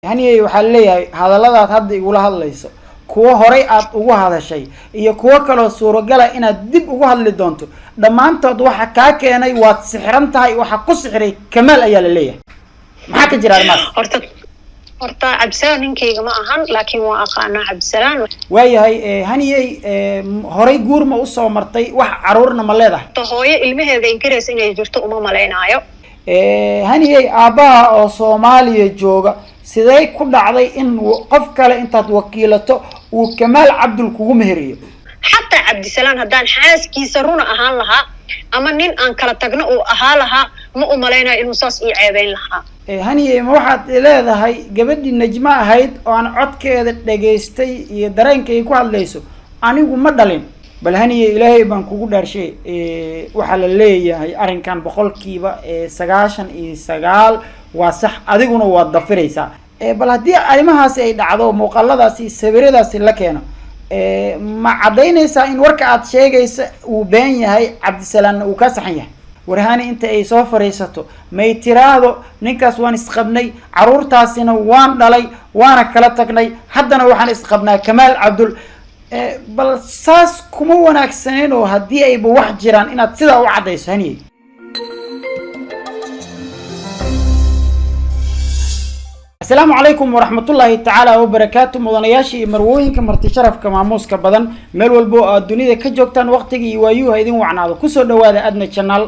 hani waxaa leeyahay hadalladaad hadda igula hadlayso kuwa horay aad ugu hadashay iyo kuwa kaloo suuragala inaad dib ugu hadli doonto dhammaantood waxa kaa keenay waad sixiran tahay waxa ku sixiray Kamaal ayaa la leeyahay maxaa ka jira arrimahaas horta Cabdisalaan ninkayga ma ahan laakiin waa aqaana Cabdisalaan waayahay haniyay horay guur ma u soo martay wax caruurna ma leedahay hooyo ilmaheeda inkareys inay jirto uma maleynaayo haniyay aabaha oo Soomaaliya jooga sidee ku dhacday in qof kale intaad wakiilato uu Kamaal Cabdul kugu meheriyo حتى عبد السلام هدان حاس كيسرون أهان لها أما نين أن كلا تجنأ أهالها ما أملينا إنه صاص يعيبين لها هني ما واحد إلى هاي جبدي النجمة هيد وأنا عد كذا دقيستي يدرين كي يكون ليسو أنا يقول مدلين بل هني إلهي بنكو دار شيء وحل اللي هاي أرين كان بقول كيبا سجاشن سجال وصح أديكونه وضفريسا بل هدي أيامها سيد عضو مقلدة سبيرة سلكينا ما عدينيسا إن وركعت شيء وبين هاي عبد السلام وكاسحيه ورهاني أنت أي سوفر يساتو ما يترادو نكاس وان استقبني عرور تاسينا وان دالي وانا كلاتكني حدنا وحان استقبنا كمال عبدل بل ساس كمو وناكسنين وهدي أي بواحد جيران إنا تسيدا وعديس هني السلام عليكم ورحمة الله تعالى وبركاته مدنياشي مروين كمرتي شرف كماموس كبدن ميل والبو الدنيا كجوكتان وقتي وايو هيدين وعنادو كسو دوادا أدنى channel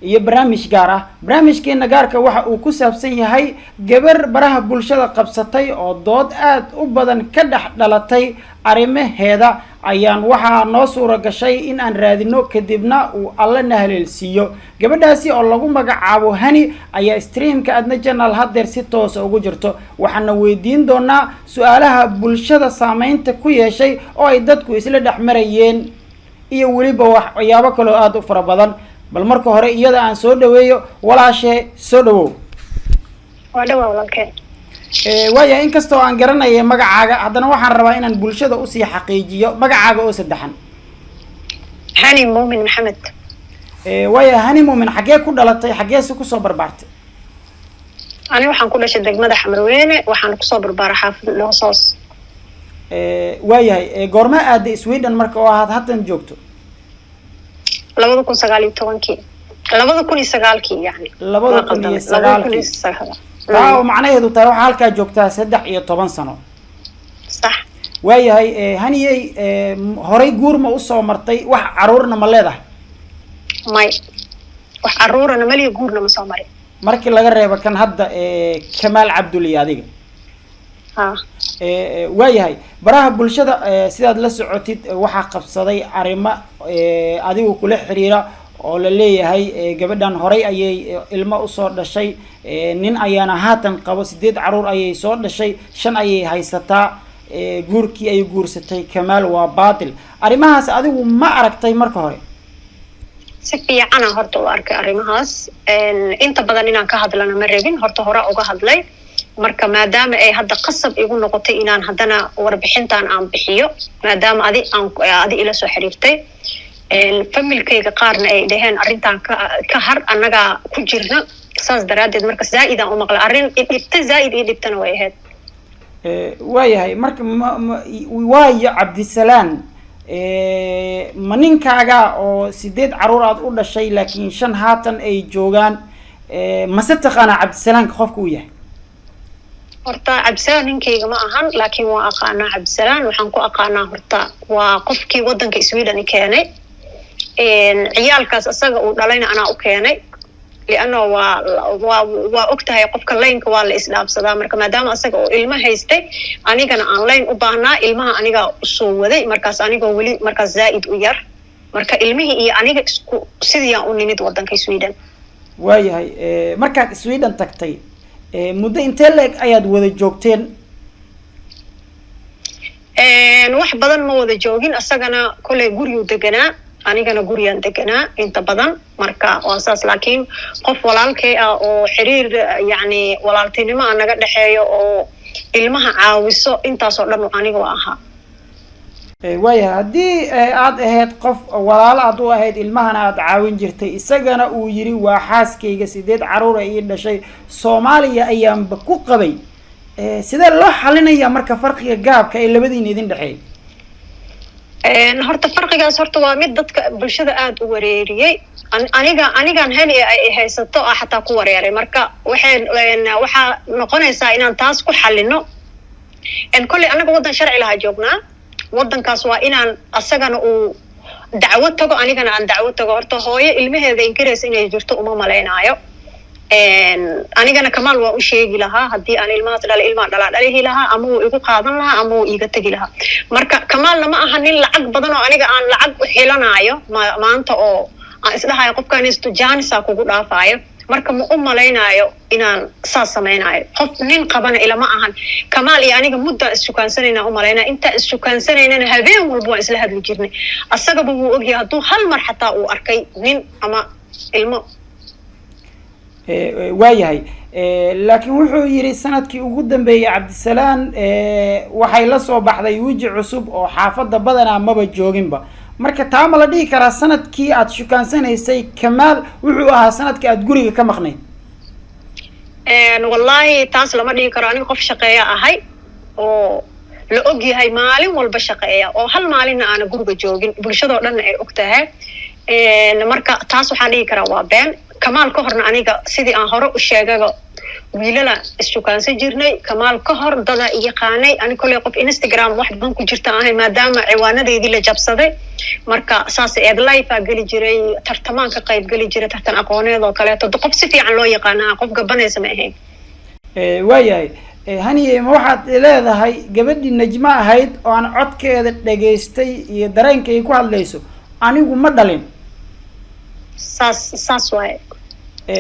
iyo barnaamij gaar ah barnaamijkeena gaarka waxa uu ku saabsan yahay gabar baraha bulshada qabsatay oo dood aad u badan ka dhalatay arimaheeda ayaan waxa noo suura gashay in aan raadino kadibna uu alla nahalelsiyo gabadhaasi oo lagu magacaabo Hani ayaa streamka adna channel hadeer si toos ugu jirto waxaana weydiin doonaa su'aalaha bulshada saameynta ku yeeshay oo ay dadku isla dhaxmarayeen iyo waliba waxyaabo kale oo aad u fara badan bal marka hore iyada aan soo dhaweeyo walaashe soo dhawow wadhawa walaalkeen waaya in kasto aan garanayo magacaaga hadana waxaan rabaa inaan bulshada u sii xaqiijiyo magacaaga oo saddexan Hani Muumin Maxamed waaya Hani Muumin xagee ku dhalatay xagee ku soo barbaartay ani waxaan ku dhashay degmada Xamarweyne waxaan ku soo barbaaray xaafad Loosoos waaya goorma aad Sweden marka oo aad haddan joogto 2019 يعني 2019 waaw macnaheedu tahay waxa halka joogtaa 13 sano صح waayahay haniyay horay guur ma u soo martay wax caruurna ma leedahay may wax caruurna ma leeyahay guurna ma soo maray markii laga reebo kan hadda Kamaal Cabdul iyo adiga waayahay baraha bulshada sidaad la socotid waxa qabsaday arimo adigu kula xiriira oo la leeyahay gabadhan horay ayay ilmo u soo dhashay nin ayaana haatan qabo 8 caruur ayay soo dhashay 5 ayay haysataa guurkii ay guursatay Kamaal waa baatil arimahaas adigu ma aragtay marka hore si fiican horta u arkay arimahaas inta badan inaan ka hadlana ma rabin horta hore uga hadlay marka maadaama ay hadda qasab igu noqotay inaan hadana warbixintan aan bixiyo maadaama adi ila soo xiriirtay familkayga qaarna ay dhaheen arintan ka har anaga ku jirna saas daraadeed marka zaaid aan u maqlay arin dhibta zaaid iyo dhibtana way ahayd waayahay marka waayo Cabdisalaan ma ninkaaga oo 8 caruur aad u dhashay laakiin 5 haatan ay joogan ma sataqana Cabdisalaan qofku uu yahay horta Cabdisalaan ninkayga ma ahan laakiin waa aqaana Cabdisalaan waxaan ku aqaanaa horta waa qofkii wadanka Sweden keenay ciyaalkaas asaga uu dhalayna ana u keenay liano waa ogtahay qofka laynka waa la isdhaafsadaa marka maadaama asaga oo ilmo haystay anigana aan layn u baahnaa ilmaha aniga soo waday markaas anigoo wali markaas zaaid u yar marka ilmihii iyo aniga isku sidii aan u nimid wadanka Sweden waayahay markaad Sweden tagtay muddo intee leeg ayaad wada joogteen wax badan ma wada joogin asagana kulay guriga deganaa anigana guriyaan deganaa inta badan marka waa saas laakiin qof walaalkay ah oo xiriir yani walaaltinimo anaga dhaxeeyo oo ilmaha caawiso intaas oo dhan aniga waa ahaa waayahay haddii aad ahayd qof walaal aad u ahayd ilmahana aad caawin jirtay isagana uu yiri waa xaaskayga 8 caruur ay dhashay Soomaaliya ayaanba ku qabay sidee loo xalinaya marka farqiga gaabka ee labadiina idin dhexeey horta farqigaas horta waa mid dadka bulshada aad u wareeriyay anigan hani ay haysato xataa ku wareeray marka waxaa noqonaysaa inaan taas ku xalino kolley anaga waddan sharci lahaa joognaa waddankaas waa inaan asagana uu dacwo tago anigana aan dacwo tago horta hooyo ilmaheeda inkaraysa inay jirto uma malaynaayo anigana kamaal waa u sheegi lahaa haddii aan ilmahaas ilmaa dhalaa dhalihi lahaa ama uu igu qaadan lahaa ama uu iga tegi lahaa marka kamaalna ma aha nin lacag badan oo aniga aan lacag u xilanaayo maanta oo aan isdhahayo qofkaanisto jaanisa kugu dhaafaayo marka ma u malaynaayo inaan saas samaynayo qof nin qabana ilama ahan kamaal iyo aniga muddaa issukaansanayna u malaynaya intaa issukaansanayna habeen walba waan isla hadli jirnay asagaba wuu ogyahay hadduu hal mar xataa uu arkay nin ama ilmo waayahay laakiin wuxuu yidhi sanadkii ugu dambeeyey cabdisalaan waxay la soo baxday weji cusub oo xaafadda badanaa maba jooginba marka taa ma la dhihi karaa sanadkii aad shukaansanaysay kamaal wuxuu ahaa sanadkii aad guriga ka maqnayd wallaahi taas lama dhihi karo aniga qof shaqeeya ahay oo la og yahay maalin walba shaqeeya oo hal maalinna aana guriga joogin bulshadoo dhanna ay og tahay marka taas waxaan dhihi karaa waa been kamaal ka horna aniga sidii aan hore u sheegaba wiilala issukaansan jirnay kamaal ka hor dada yaqaanay ani kolley qof Instagram wax badan ku jirta ahay maadaama ciwaanadeedii la jabsaday marka saas eed live geli jiray tartamaan ka qayb geli jiray tartan aqooneed oo kale qof si fiican loo yaqaanaa qof gabanaysa ma ahayn waayahay haniye ma waxaad leedahay gabadhii najma ahayd oo aan codkeeda dhageystay iyo dareenkay ku hadlayso anigu ma dhalin saas waaye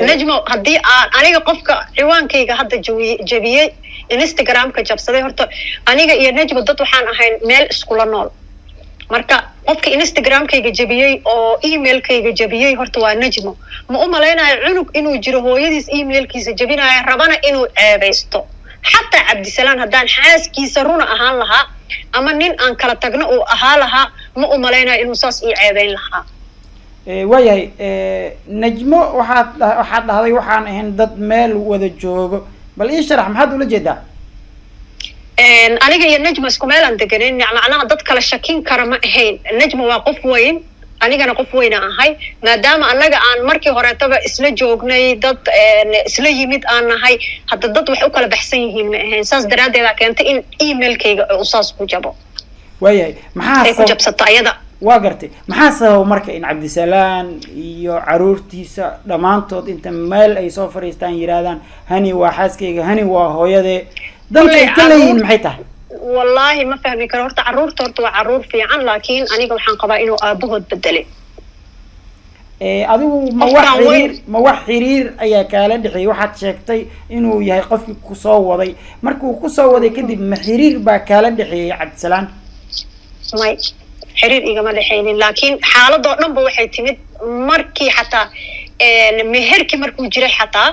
najmo haddii aniga qofka ciwaankayga hadda jabiyey Instagram-ka jabsaday horta aniga iyo najmo dad waxaan ahayn meel iskula nool marka qofka Instagram-kayga jabiyey oo email-kayga jabiyey horta waa najmo ma u malaynayo cunug inuu jiro hooyadiis email-kiisa jabinayo rabana inuu ceebaysto xataa cabdisalaan haddaan xaaskiisa runa ahaan lahaa ama nin aan kala tagno uu ahaa lahaa ma u malaynayo inuu saas ii ceebayn lahaa waayahay najmo waxaad dhahday waxaan ahayn dad meel wada joogo bal ii sharax maxaad ula jeedaa aniga iyo najmo isku meel aan deganeyn macnaha dad kala shakin kara ma ahayn najmo waa qof weyn anigana qof weyna ahay maadaama anaga aan markii horeetaba isla joognay dad isla yimid aan nahay hadda dad wax u kala baxsan yihiin ma ahayn saas daraaddeeda keentay in email-kayga uu saas ku jabo waayahay maxaa ku jabsata ayada waa gartay maxaa sababa marka in cabdisalaan iyo caruurtiisa dhammaantood inta meel ay soo fadhiistaan yidhaahdaan hani waa xaaskayga hani waa hooyadee danka ay ka leeyihiin maxay tahay wallaahi ma fahmi karo horta caruurta horta waa caruur fiican laakiin aniga waxaan qabaa inuu aabahood bedelay adigu ma wax xiriir ayaa kaala dhexeeyay waxaad sheegtay inuu yahay qofkii kusoo waday markuu kusoo waday kadib ma xiriir baa kaala dhexeeyay cabdisalaan may xiriir igama dhexaynin laakiin xaaladoo dhanba waxay timid markii xataa meherkii markuu jiray xataa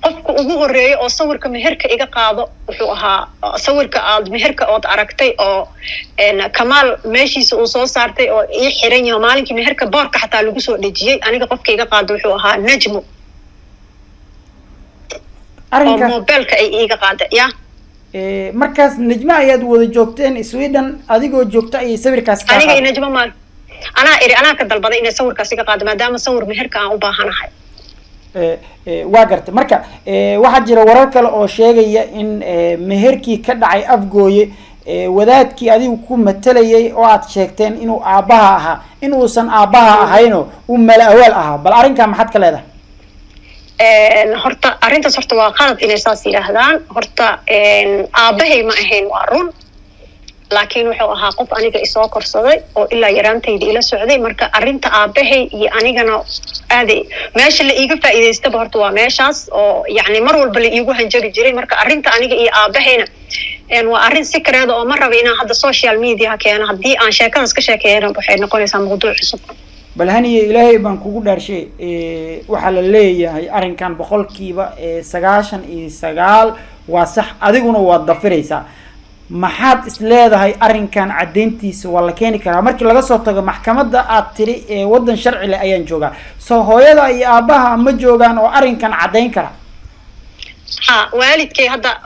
qofka ugu horeeyo oo sawirka meherka iga qaado wuxuu ahaa sawirka aad meherka ood aragtay oo kamaal meeshiisa uu soo saartay oo ii xiran yahay maalinkii meherka boorka xataa lagu soo dhejiyey aniga qofka iga qaado wuxuu ahaa najmo oo mobilka ay iga qaaday ya markaas najmo ayaad wada joogteen Sweden adigoo joogta ay sawirkaas ka aniga najmo ma anaa ka dalbaday inay sawirkaas iga qaado maadaama sawir meherka aan u baahanahay waa gartay marka waxaa jira warar kale oo sheegaya in meherkii ka dhacay Afgooye wadaadkii adigu ku matalayay oo aad sheegteen inuu aabaha ahaa inuusan aabaha ahayno uu mala awaal ahaa bal arrinka maxaad ka leedahay horta arrintaas horta waa qalad inay saas yidhaahdaan horta aabahay ma ahayn waa run laakiin wuxuu ahaa qof aniga isoo korsaday oo ilaa yaraantayda ila socday marka arrinta aabahay iyo anigana aaday meesha la iiga faa'iidaystaba horta waa meeshaas oo yacni mar walba la iigu hanjari jiray marka arrinta aniga iyo aabahayna waa arrin secret oo ma raba inaan hadda social media keeno haddii aan sheekadaas ka sheekeeyana waxay noqonaysaa mawduuc cusub bal haniye ilaahay baan kugu dhaarshay waxaa la leeyahay arrinkan boqolkiiba 99 waa sax adiguna waad dafiraysaa maxaad is leedahay arrinkan cadeyntiisa waa la keeni karaa markii laga soo tago maxkamadda aad tiri waddan sharci leh ayaan joogaa soo hooyada iyo aabaha ma joogaan oo arrinkan cadeyn kara ها والدكي هذا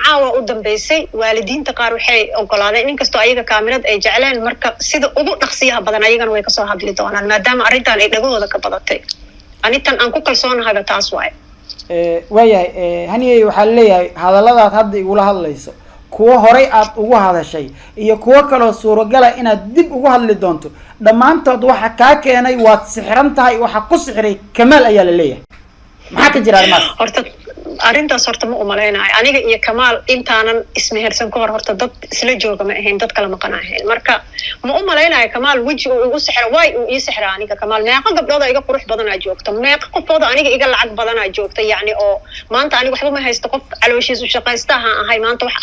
عاوة قدام بيسي والدين تقارو حي أقولها إن كستو أيها كاميرات أي جعلان مركب سيدا أبو نقصيها بدن أيها ويكسو هادلي دونا ما دام أريدان إيه نقول هذا كبدتي أني تن أنكو كلسون هذا تاسواي ويا هني وحلي هذا لا هذا يقول هذا ليس kuwa horay aad ugu hadashay iyo kuwa kale suuragal ah inaad dib ugu hadli doonto dhamaantood waxa ka keenay waad sixran tahay waxa ku sixray Kamaal ayaa la leeyahay maxaa ka jira arimaas horta arintaas horta ma u maleynaayo aniga iyo Kamaal intaanan ismehersan ka hor horta dad isla jooga ma ahayn dad kala maqan ahayn marka ma u maleynaayo Kamaal waji uu ugu sixray way uu ii sixray aniga Kamaal meeqa gabdhood iga qurux badan ay joogto meeqa qofooda aniga iga lacag badan ay joogto yaani oo maanta aniga waxba ma haysto qof calooshiisu shaqaystaha ahay maanta wax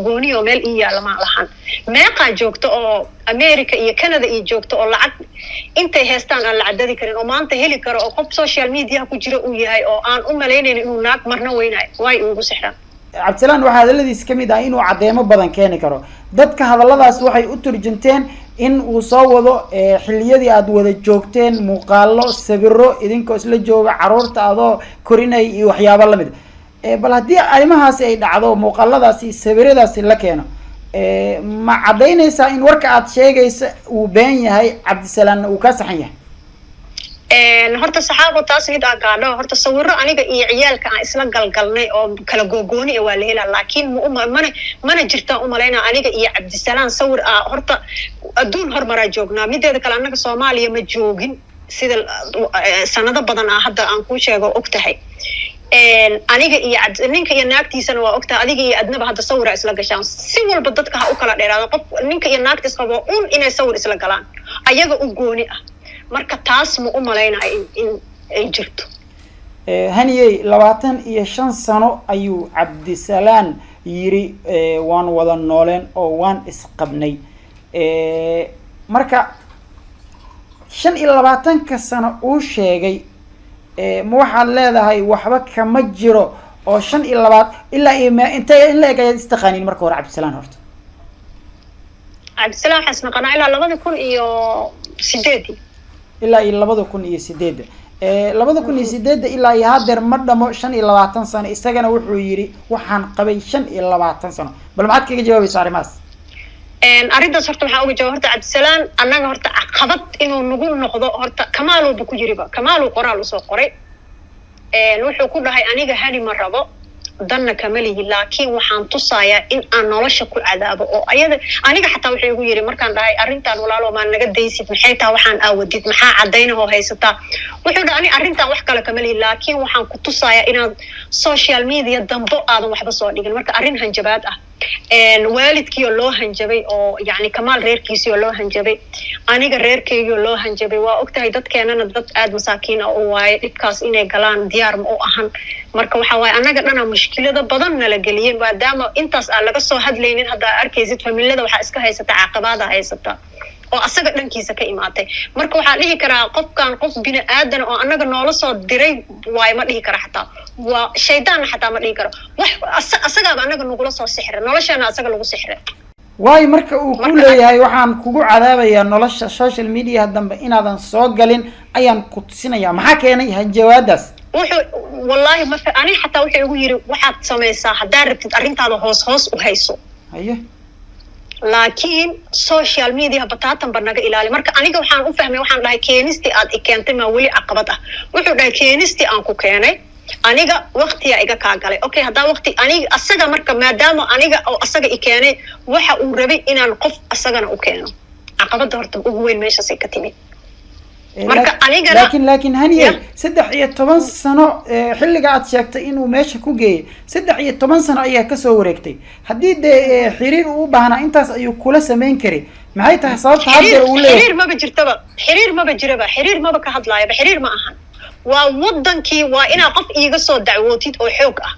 gooni oo meel ii yaala ma lahan meeqa joogto oo America iyo Canada iyo joogto oo lacag intay haystaan aan la cadadi karin oo maanta heli karo oo qof social media ku jira uu yahay oo aan u maleynaynin inuu naag marna weynaay way ugu sixran Cabdisalaan waxa hadaladiis kamid ah inuu cadeemo badan keeni karo dadka hadaladaas waxay u turjunteen in uu soo wado xilliyadii aad wada joogteen muuqaalo sawiro idinkoo isla jooga caruurta adoo korinay iyo waxyaabo la mid bal hadii arimahaas ay dhacdo muuqaaladaasi sawiradaasi la keeno ma cadeynaysa in warka aad sheegaysa uu been yahay Cabdisalaan uu ka saxan yahay horta saxaabo taas mid aan gaadho horta sawiro aniga iyo ciyaalka aan isla galgalnay oo kala googooni waa la helaa laakiin mana jirta u maleynaa aniga iyo Cabdisalaan sawir horta adduun hormara joognaa mideeda kale anaga Soomaaliya ma joogin sida sanado badan hadda aan ku sheego ogtahay aniga iyo ninka iyo naagtiisana waa ogtaa adiga iyo adnaba hadda sawir isla gashaan si walba dadka ha u kala dheeraado qof ninka iyo naagtiis qabo inay sawir isla galaan ayaga u gooni ah marka taas ma u maleynaa in ay jirto haniyay 25 sano ayuu Cabdisalaan yiri waan wada nooleen oo waan isqabnay marka 25 sano uu sheegay ma waxaad leedahay waxba kama jiro oo 25 ilaa intee in la eegay istaqaanin marka hore Cabdisalaan horta Cabdisalaan xasna qana ilaa 2008 ilaa 2008 2008 ilaa hadeer ma dhamo 25 sano isagana wuxuu yiri waxaan qabay 25 sano bal maxaad kaga jawaabaysaa arimaas arintaas horta waxaan uga jawaab horta Cabdisalaan annaga horta caqabad inuu nagu noqdo horta Kamaal uu ku jiriba Kamaal uu qoraal soo qoray wuxuu ku dhahay aniga hani ma rabo danna kamalihi laakiin waxaan tusayaa in aan nolosha ku cadaabo oo aniga xataa wuxuu igu yiri markaan dhahay arintan walaalo ma naga deysid maxay taa waxaan aawadid maxaa cadeynaho haysataa wuxuu dhahay arintan wax kale kamalihi laakiin waxaan ku tusayaa inaan social media dambo aadan waxba soo dhigin marka arin hanjabaad ah waalidkii loo hanjabay oo yaani Kamaal reerkiisii loo hanjabay aniga reerkayga loo hanjabay waa ogtahay dadkeenana dad aad masaakiin ah oo waay dhibkaas inay galaan diyaar ma u ahan marka waxa waay anaga dhana mushkilada badan nala galiyeen maadaama intaas aan laga soo hadlaynin hadda arkaysid familada waxa iska haysata caqabada haysata oo asaga dhankiisa ka imaatay marka waxa dhihi karaa qofkan qof bini aadan oo anaga noola soo diray way ma dhihi kara xataa waa shaydaan xataa ma dhihi karo wax asaga anaga nugula soo sixray noloshana asaga lagu sixray way marka uu ku leeyahay waxaan kugu cadaabayaa nolosha social media dambe inaadan soo galin ayaan ku tusinayaa maxaa keenay jawaabdaas wuxuu wallahi ma ani xataa wuxuu igu yiri waxaad sameeysaa hadaa rabtid arintaada hoos u hayso haye laakiin social media bataatan banaga ilaali marka aniga waxaan u fahmay waxaan dhahay keenisti aad keentay ma wali caqabad ah wuxuu dhahay keenisti aan ku keenay aniga waqtiga iga ka galay okay hadaa waqti aniga asaga marka maadaama aniga oo asaga keenay waxa uu rabay inaan qof asagana u keeno caqabada horta ugu weyn meeshaas ay ka timid marka aniga laakiin haniye 13 sano xilliga aad sheegtay inuu meesha ku geeyay 13 sano ayaa ka soo wareegtay hadii xiriir uu baahnaa intaas ayuu kula sameyn karay maxay tahay sababta hadda uu leeyahay xiriir maba jiraba ka hadlaayaba xiriir ma ahan waa wadankii waa ina qof iiga soo dacwootid oo xoog ah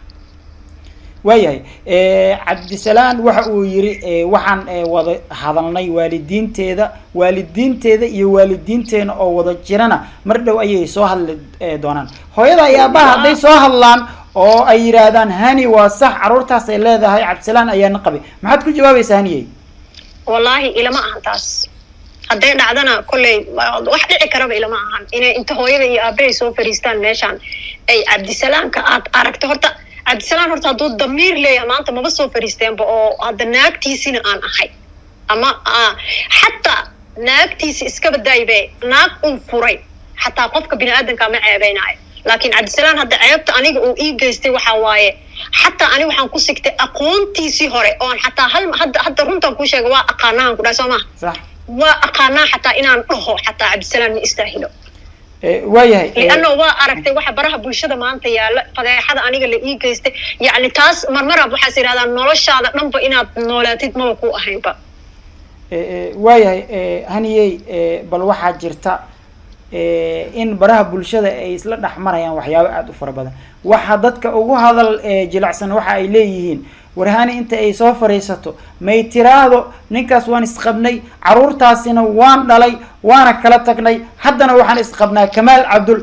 waayahay Cabdisalaan waxa uu yiri waxaan wada hadalnay waalidiinteeda iyo waalidiinteena oo wada jirana mar dhow ayay soo hadli doonaan hooyada ayaa baa haday soo hadlaan oo ay yiraahdaan hani waa sax caruurtaas ay leedahay Cabdisalaan ayaa naqabay maxaad ku jawaabaysaa haniyay wallahi ilama ahan taas haday dhacdana kulay wax dhici karaba ilama ahan inay inta hooyada iyo aabay soo fariistaan meeshan ay Cabdisalaan ka aad aragto horta cabdisalaan horta hadduu damiir leeyahay maanta maba soo fariisteenba oo hadda naagtiisina aan ahay ama xataa naagtiisi iska badaybe naag un furay xataa qofka bini'aadanka ma ceebeynaayo laakiin cabdisalaan hadda ceebta aniga uu ii geystay waxaa waaye xataa ani waxaan ku sigtay aqoontiisii hore oon xataa hadda runtaan kuu sheega waa aqaanahan ku dhahay soo maha sax waa aqaanaa xataa inaan dhaho xataa cabdisalaan ma istaahilo waayahay lianno waa aragtay waxa baraha bulshada maanta yaala fadeexada aniga la ii geystay yacni taas marmaraab waxaas yidhahdaa noloshaada dhanba inaad noolaatid maba ku ahaynba waayahay haniyey bal waxaa jirta in baraha bulshada ay isla dhex marayaan waxyaabo aada u fara badan waxa dadka ugu hadal jilicsan waxa ay leeyihiin warhani inta ay soo fariisato may tiraahdo ninkaas waan isqabnay caruurtaasina waan dhalay waana kala tagnay haddana waxaan isqabnaa kamaal cabdul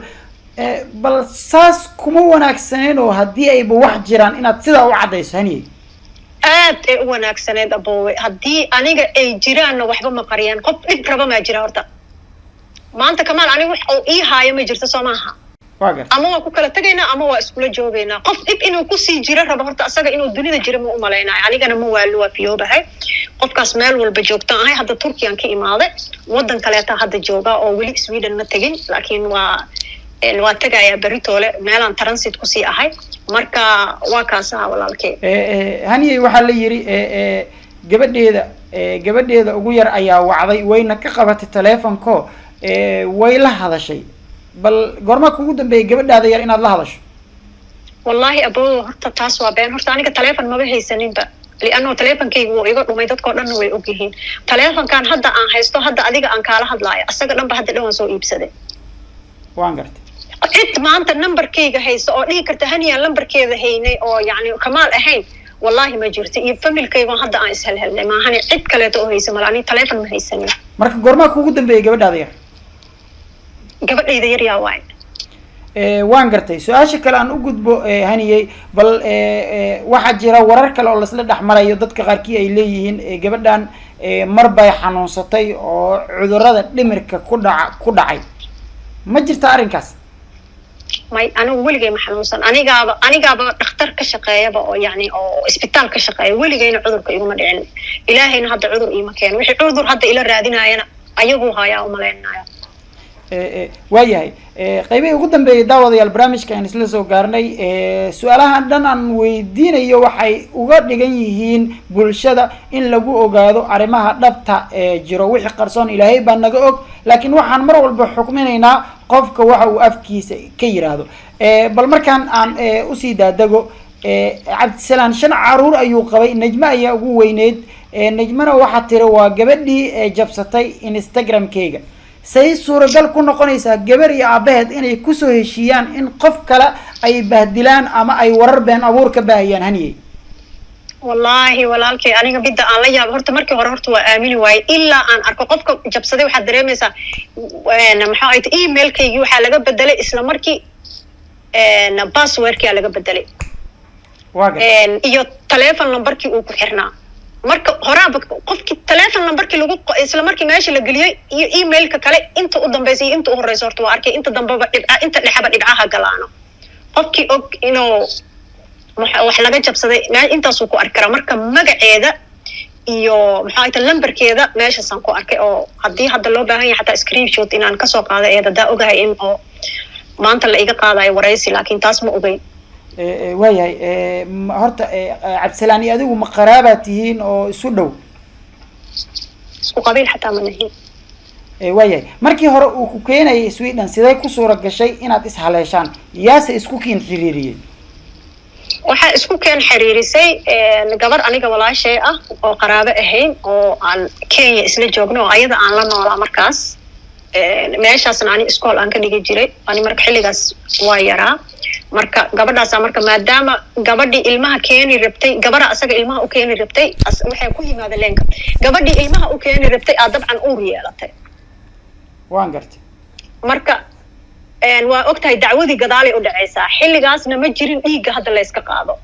bal saas kuma wanaagsaneyn oo haddii ayba wax jiraan inaad sidaa u caddayso haniyey aad ay u wanaagsaneyd aboowe haddii aniga ay jiraanna waxba ma qariyaan qof dhib raba maa jira horta maanta kamaal aniga wax uu ii haayo ma jirto soo maaha ama waa ku kala tegaynaa ama waa iskula joogaynaa qof dhib inuu kusii jiro rabo horta asaga inuu dunida jiro ma u malaynayo anigana ma waalo waa fiyoobahay qofkaas meel walba joogtaan ahay hadda turkiyan ka imaaday wadan kaleeta hadda joogaa oo weli sweden ma tegin laakiin waa tegayaa beritoole meelaan transit kusii ahay marka waa kaas aha walaalkey haniyey waxaa la yiri gabadheeda ugu yar ayaa wacday wayna ka qabatay telefonko way la hadashay bal goorma kugu dambeeyay gabadhaada yar inaad la hadasho wallahi aboo horta taas waa been horta aniga telefon maba haysaninba lianno telefonkayga wuu iga dhumay dadkoo dhanna way ogyihiin telefonkan hadda aan haysto hadda adiga aan kaala hadlaayo asaga dhanba hadda dhan waan soo iibsaday waan gartay cid maanta numberkayga haysto oo dhihi karta haniyaan lambarkeeda haynay oo yacni kamaal ahayn wallahi ma jirto iyo familkaygon hadda aan ishelhelnay maahani cid kaleeto oo haysa mala aniga telefon ma haysanin marka goormaa kugu dambeeyay gabadhaada yar gabadhayda yar yaa waay waan gartay su-aasha kale aan u gudbo haniyey bal waxaa jira warar kale oo laisla dhex marayo dadka qaarkii ay leeyihiin gabadhan mar bay xanuunsatay oo cudurada dhimirka ku dhacay ma jirta arrinkaas may anigu weligay ma xanuunsan anigaaba dhakhtar ka shaqeeyaba oo yacni oo isbitaal ka shaqeeya weligayna cudurka iguma dhicin ilaahayna hadda cudur iima keeno wixii cudur hadda ila raadinaayana ayaguu hayaa u malaynaya waayahay qaybihii ugu dambeeyay daawadayaal barnaamijka aan isla soo gaarnay su-aalahan dhan aan weydiinayo waxay uga dhigan yihiin bulshada in lagu ogaado arrimaha dhabta jiro wixii qarsoon ilaahay baa naga og laakiin waxaan mar walba xukminaynaa qofka waxa uu afkiisa ka yiraahdo bal markaan aan usii daadego cabdisalaan 5 caruur ayuu qabay najma ayaa ugu weyneyd najmana waxaa tiri waa gabadhii jabsatay instagram-keyga say suuragal ku noqonaysaa gabar iyo aabaheed inay kusoo heshiiyaan in qof kale ay bahdilaan ama ay warar been abuur ka baahiyaan haniyey wallahi walaalkay aniga bidda aan la yaabo horta markii hore horta waa aamini waaye ilaa aan arko qofka jabsaday waxaad dareemaysaa maxaa ay tahay emailkaygii waxaa laga bedelay isla markii passwordkii laga bedelay iyo telephone numberkii uu ku xirnaa marka horaaba qofkii telephone numberkii lagu isla markii meesha la geliyay iyo emailka kale inta u dambeysay inta u horeyso horta waa arkay inta dambaba inta dhexaba dhibcaha galaano qofkii og inuu wax laga jabsaday intaasuu ku arki karaa marka magaceeda iyo maxaa tahay lambarkeeda meeshaasaan ku arkay oo haddii hadda loo baahan yahay xataa screenshot inaan kasoo qaado eeda daa ogahay in oo maanta la iga qaadayo waraysi laakiin taas ma ogeyn waayahay horta cabdisalaan iyo adigu ma qaraabaad tihiin oo isu dhow isku qabiil xataa ma nahin waayahay markii hore uu ku keenayay Sweden sidee ku suura gashay inaad ishaleeshaan yaase isku keen xiriiriyay waxaa isku keen xiriirisay gabar aniga walaashay ah oo qaraabo ahayn oo aan Kenya isla joogno oo ayada aan la noolaa markaas meeshaasna ani iskool aan ka dhigi jiray ani marka xilligaas waa yaraa marka gabadhaas marka maadaama gabadhii ilmaha keeni rabtay gabadha asaga ilmaha u keeni rabtay waxay ku yimaadeen leenka gabadhii ilmaha u keeni rabtay dabcan uur yeelatay waan gartay marka waa ogtahay dacwadii gadaalay u dhacaysaa xilligaasna ma jirin dhiigga hadda la iska qaado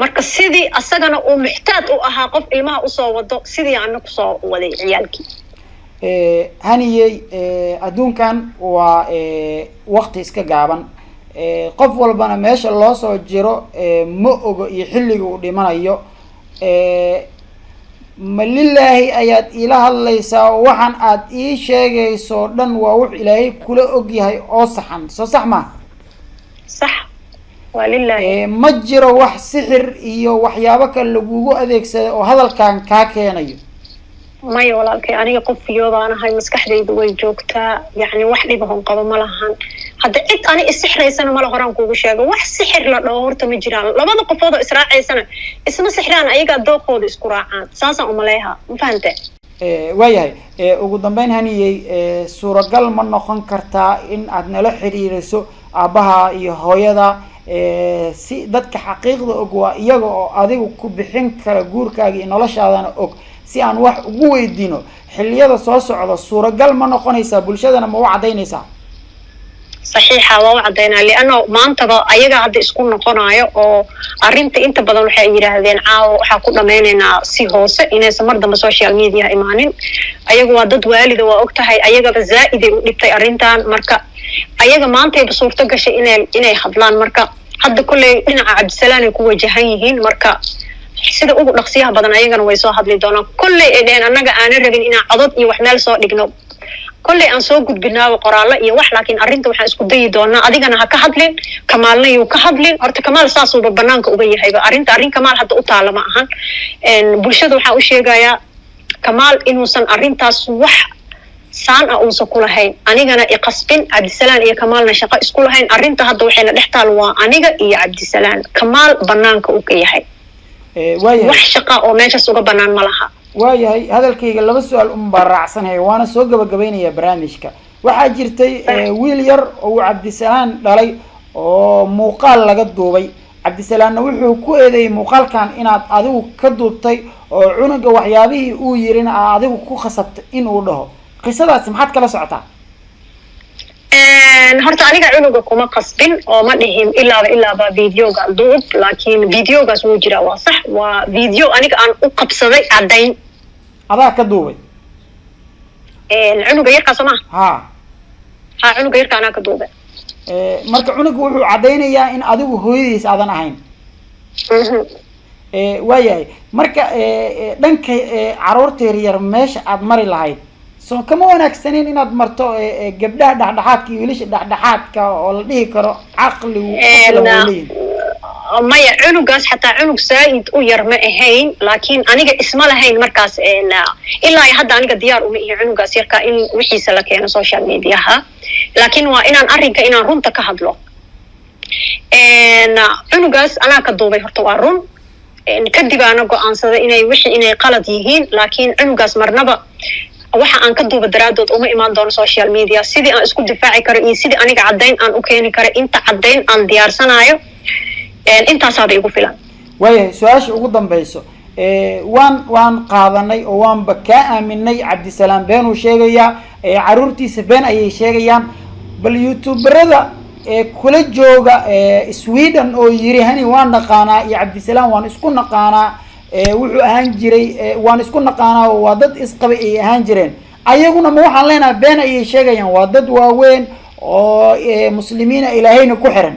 marka sidii asagana uu muxtaad u ahaa qof ilmaha usoo wado sidii aana kusoo waday ciyaalkii haniyey adduunkan waa waqti iska gaaban qof walbana meesha loo soo jiro ma ogo iyo xilliga uu dhimanayo ma lilaahi ayaad iila hadlaysaa waxaan aad ii sheegayso dhan waa wux ilaahay kula ogyahay oo saxan soo sax ma sax waa lilaahi ma jiro wax sixir iyo waxyaabo kale lagugu adeegsada oo hadalkan kaa keenayo maya walaalkay aniga qof fiyoobaan ahay maskaxdayda way joogtaa yacni wax dhibahon qabo ma lahan hadda cid ani isixraysana mala horaan kuugu sheego wax sixir la dhaho horta ma jiraan labada qofood oo israacaysana isma sixraan ayagaa dooqooda isku raacaan saasaan umaleeha ma fahante waayahay ugu dambeyn haniyey suuragal ma noqon kartaa in aad nala xiriiriso aabbaha iyo hooyada si dadka xaqiiqda og waa iyaga oo adigu ku bixin kara guurkaaga iyo noloshaadana og si aan wax ugu weydiino xilliyada soo socda suuragal ma noqonaysaa bulshadana ma u cadaynaysaa saxiixa waa u cadaynaa lianna maantaba ayaga hadda isku noqonayo oo arrinta inta badan waxay yidhaahdeen caawa waxaa ku dhammaynaynaa si hoose inaysan mar dambe social media imaanin ayaga waa dad waalida waa og tahay ayagaba zaa'iday u dhibtay arrintan marka ayaga maantayba suurto gashay inay hadlaan marka hadda kolley dhinaca cabdisalaan ay ku wajahan yihiin marka sida ugu dhaqsiyaha badan ayagana way soo hadli doonaan kolley ay dheheen annaga aanan rabin inaan codod iyo wax meel soo dhigno kolley aan soo gudbinaawo qoraallo iyo wax laakiin arrinta waxaan isku dayi doonaa adigana ha ka hadlin kamaalna yuu ka hadlin horta kamaal saasuuba banaanka uga yahayba arrin kamaal hadda u taala ma ahan bulshada waxaan u sheegayaa kamaal inuusan arrintaas wax saan ah uusan ku lahayn anigana iqasbin cabdisalaan iyo kamaalna shaqo isku lahayn arrinta hadda waxayna dhex taal waa aniga iyo cabdisalaan kamaal banaanka uu ka yahay wax shaqa oo meeshaas uga banaan ma laha waayahay hadalkayga laba su-aal unbaa raacsanaya waana soo gabagabaynayaa barnaamijka waxaa jirtay wiil yar oo uu cabdisalaan dhalay oo muuqaal laga duubay cabdisalaanna wuxuu ku eedeeyey muuqaalkan inaad adigu ka duubtay oo cunuga waxyaabihii uu yirina aa adigu ku khasabtay in uu dhaho qisadaasi maxaad kala socotaa horta aniga cunuga kuma qasbin oo ma dhihin ilaaba videoga duub laakiin videogaas wuu jiraa waa sax waa video aniga aan u qabsaday caddayn adaa ka duubay cunuga yarkaa soo maha ha cunuga yarka anaa ka duubay marka cunuga wuxuu caddaynayaa in adigu hooyadiis aadan ahayn waayahay marka dhanka caruurta yaryar meesha aad mari lahayd soo kama wanaagsanin inaad marto gabdhaha dhexdhexaadka iyo wiilasha dhexdhexaadka oo la dhihi karo caqligu maya cunugaas xataa cunug saa'id u yar ma ahayn laakiin aniga isma lahayn markaas ilaa hadda aniga diyaar uma ihi cunugaas yarkaa in wixiisa la keeno social mediaha laakiin waa inaan runta ka hadlo cunugaas anaa ka duubay horta waa run kadib aana go-aansaday inay qalad yihiin laakiin cunugaas marnaba waxa aan ka duuba daraadood uma imaan doono social media sidii aan isku difaaci karo iyo sidii aniga caddayn aan u keeni karo inta caddayn aan diyaarsanayo intaasaaba igu filan waayahay su-aasha ugu dambayso waan qaadanay oo waanba kaa aaminay cabdisalaam been uu sheegayaa caruurtiisa been ayay sheegayaan bal youtuberada kula jooga sweden oo yiri hani waan naqaanaa iyo cabdisalaam waan isku naqaanaa wuxuu ahaan jiray waan isku naqaanaa waa dad isqabay ay ahaan jireen ayaguna ma waxaan leenahay been ayay sheegayaan waa dad waaweyn oo muslimiina ilaahayna ku xiran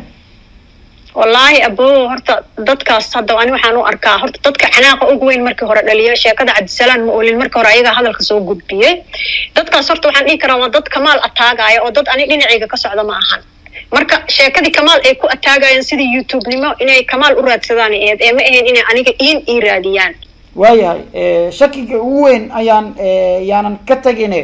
wallaahi abo horta dadkaas hadda ani waxaan u arkaa horta dadka xanaaqa ugu weyn markii hore dhaliya sheekada cabdisalaan ma oolin markii hore ayagaa hadalka soo gudbiyey dadkaas horta waxaan dhihi karaa waa dad kamaal ataagaya oo dad ani dhinacayga ka socda ma ahan marka sheekadii kamaal ay ku ataagayaan sidii youtube-nimo inay kamaal u raadsadaan ee ma ahayn inay aniga ii raadiyaan waayahay shakiga ugu weyn yaanan ka tagine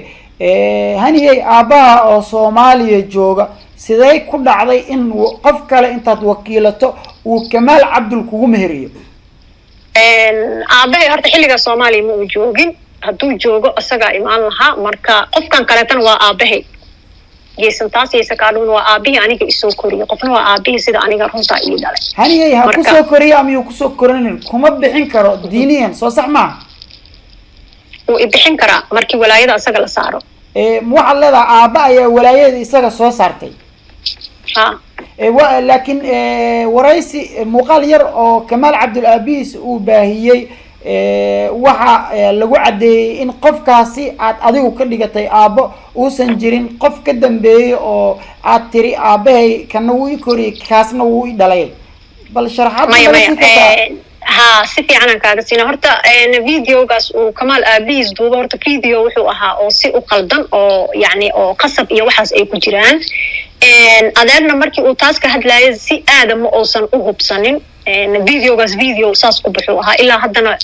haniyey aabbaha oo soomaaliya jooga sidee ku dhacday in qof kale intaad wakiilato uu kamaal cabdul kugu meheriyo aabahay horta xilligaa soomaaliya ma uu joogin hadduu joogo isagaa imaan lahaa marka qofkan kaleetana waa aabahay geesantaas iyo sakaadhun waa aabihii aniga isoo koriyo qofna waa aabihii sida aniga runtaa ii dhalay haniyey ha kusoo koriyo ama yuu kusoo korinin kuma bixin karo diiniyan soo sax maaha wuu ibixin karaa markii walaayada isaga la saaro waxaad leedahay aabba ayaa walaayada isaga soo saartay laakiin waraysi muuqaal yar oo kamaal cabdul aabiis uu baahiyey waxa lagu cadeeyay in qofkaasi aad adigu ka dhigatay aabbo uusan jirin qof ka dambeeyay oo aad tiri aabahay kana wuu i koriyay kaasna wuu i dhalay bal sharaxaad ها سفي عنا كارسينا هرتا فيديو قاس وكمال أبيز دوبا هرتا فيديو وحو أها أو سي قلدن أو يعني أو قصب إيا وحاس أي كجيران أدارنا مركي وتاسك هدلاي سي آدم أوصن أهبصنين فيديو قاس فيديو ساس قبحوها إلا هدنا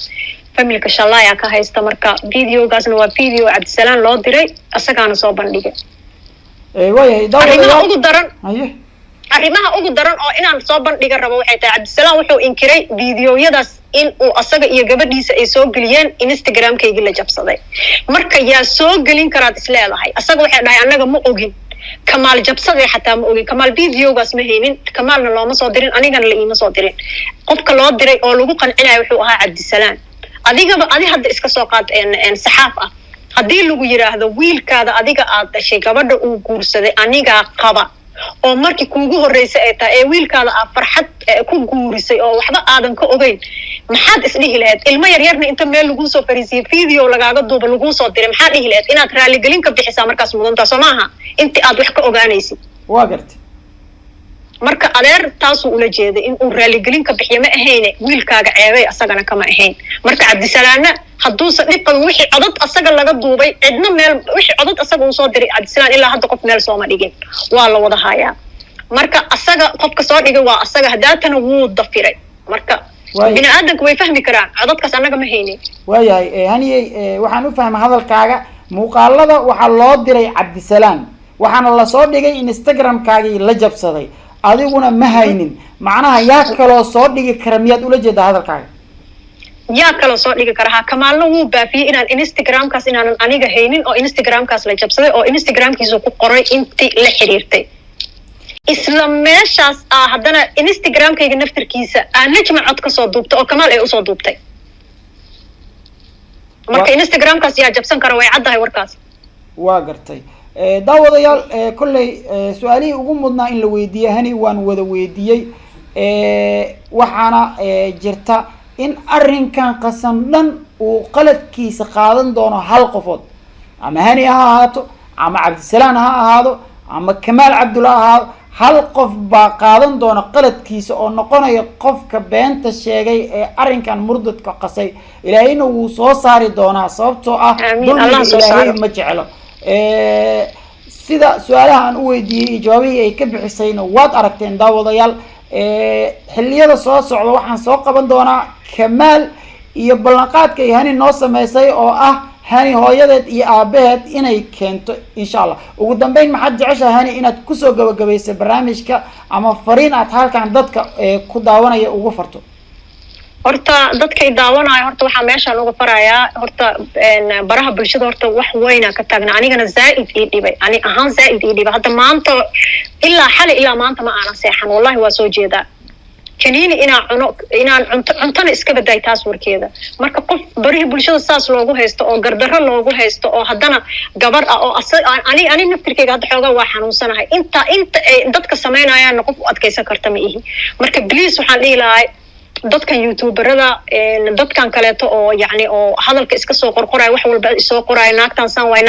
فميلك شالله يا كاها يستمركا فيديو قاس نوا فيديو عبد السلام لو ديري أساقانا صوبان ليك ويه أريمها أغو دران arrimaha ugu daran oo inaan soo bandhiga rabo waxay tahay Cabdisalaam wuxuu inkiray fiidiyoyadaas in uu asaga iyo gabadhiisa ay soo galiyeen Instagram-kayga la jabsaday marka yaa soo galin karaad isleedahay asaga waxay dhahay anaga ma ogin Kamaal jabsaday xataa ma ogin Kamaal fiidiyogaas ma haynin Kamaalna looma soo dirin anigana la iima soo dirin qofka loo diray oo lagu qancinayo wuxuu ahaa Cabdisalaam adigaba hadda iska soo qaad saxaaf ah hadii lagu yiraahdo wiilkaada adiga aad dhashay gabadha uu guursaday aniga qaba oo markii kuugu horeysay ay tahay wiilkaada farxad ku guurisay oo waxba aadan ka ogeyn maxaad isdhihi lahayd ilmo yar yarna inta meel lagu soo fariisiyay video lagaaga duuba lagu soo diray maxaad dhihi lahayd inaad raali gelin ka bixisaa markaas mudanta Soomaha intii aad wax ka ogaanaysid waa gartay marka adeer taas uu la jeeday in uu raali gelin ka bixiyo ma ahayn wiilkaaga ceebay asagana kama ahayn marka Cabdisalaamna hadduu sadhiqan wixii codad asaga laga duubay cidna meel wixii codad asaga uu soo diray Cabdisalaam ilaa hadda qof meel sooma dhigin waa la wada hayaa marka asaga qofka soo dhigay waa asaga hadaatana wuu dafiray marka bini aadanku way fahmi karaan codadkaas anaga ma haynin waayahay haniyay waxaan u fahmay hadalkaaga muuqaalada waxa loo diray Cabdisalaam waxaana la soo dhigay Instagram-kaaga la jabsaday adiguna ma haynin macnaha yaa kala soo dhigi kara miyaad ula jeedaa hadalkaaga yaa kala soo dhigi kara ha Kamaalna wuu baafiyay inaan Instagram-kaas inaan aniga haynin oo Instagram-kaas la jabsaday oo Instagram-kiisa ku qoray intii la xiriirtay isla meeshaas haddana Instagram-kayga naftirkiisa aan najma cod ka soo duubtay oo Kamaal ay u soo duubtay marka Instagram-kaas yaa jabsan kara way caddahay warkaas waa gartay daawadayaal kullay su'aalihii ugu mudnaa in la weydiiyo hani waan wada weydiiyey waxaana jirta in arrinkan qasan dhan uu qaladkiisa qaadan doono hal qofood ama hani ha ahaato ama Cabdisalaam ha ahaado ama Kamaal Cabdulla ha ahaado hal qof baa qaadan doona qaladkiisa oo noqonaya qofka beenta sheegay ee arrinkan murdadka qasay ilaahayna wuu soo saari doonaa sababtoo ah ilaahay ma jeclo sida su'aalaha aan u weydiiyay jawaabihii ay ka bixisayna waad aragteen daawadayaal xilliyada soo socda waxaan soo qaban doonaa Kamaal iyo ballanqaadka ay hani noo sameysay oo ah hani hooyadeed iyo aabaheed inay keento insha Allah ugu dambeyn maxaad jeceshahay hani inaad ku soo gabagabayso barnaamijka ama fariin aad halkan dadka ku daawanaya ugu farto horta dadkay daawanayo horta waxa meesha lagu farayaa horta baraha bulshada horta wax weyna ka taagna anigana zaaid ii dhibay ani ahaan zaaid ii dhibay hadda maanta ilaa xali ilaa maanta ma aanan seexan wallahi waa soo jeedaa kaniini inaan cuntana iska baday taas warkeeda marka qof barihi bulshada saas loogu haysto oo gardarro loogu haysto oo haddana gabar ah oo ani naftirkayga hadda xoogaa waa xanuunsanahay inta dadka sameynayaan qof u adkaysan karta ma ihi marka please waxaan dhihi lahaa dadkan youtuberada dadkan kaleeto oo yani oo hadalka iska soo qorqoray wax walba soo qoray naagtan san way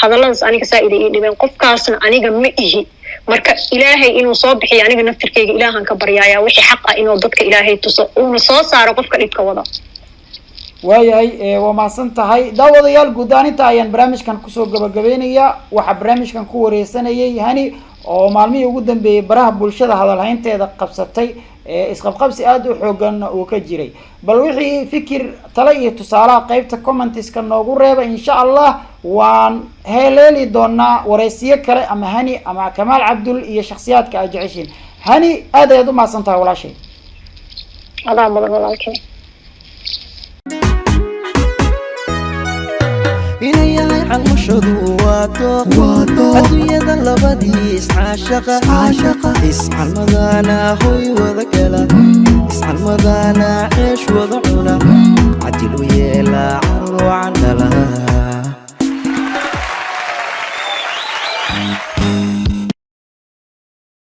hadaladaas aniga saaid ay dhibeen qofkaasna aniga ma ihi marka ilaahay inuu soo bixiyo aniga naftirkayga ilaahan ka baryaaya wixii xaq ah inuu dadka ilaahay tuso uu soo saaro qofka dhibka wada waayahay waa maasan tahay daawadayaal guudaaninta ayaan barnaamijkan kusoo gabagabeynayaa waxaa barnaamijkan ku wareysanayay hani oo maalmihii ugu dambeeyay baraha bulshada hadal haynteeda qabsatay isqabqabsi aad u xoogan uu ka jiray bal wixii fikir tala iyo tusaalaha qaybta commentiska noogu reeba insha Allah waan heleeli doonaa wareysiyo kale ama hani ama Kamaal Cabdulla iyo shakhsiyaadka ay jeceshiin hani aad ayaad u maasan tahay walaashay adaa mudan walaalkay inayahay calmushadu waato adduunyada labadii iscaashaqa iscalmadana hoy wada gala iscalmadana ceesh wada cuna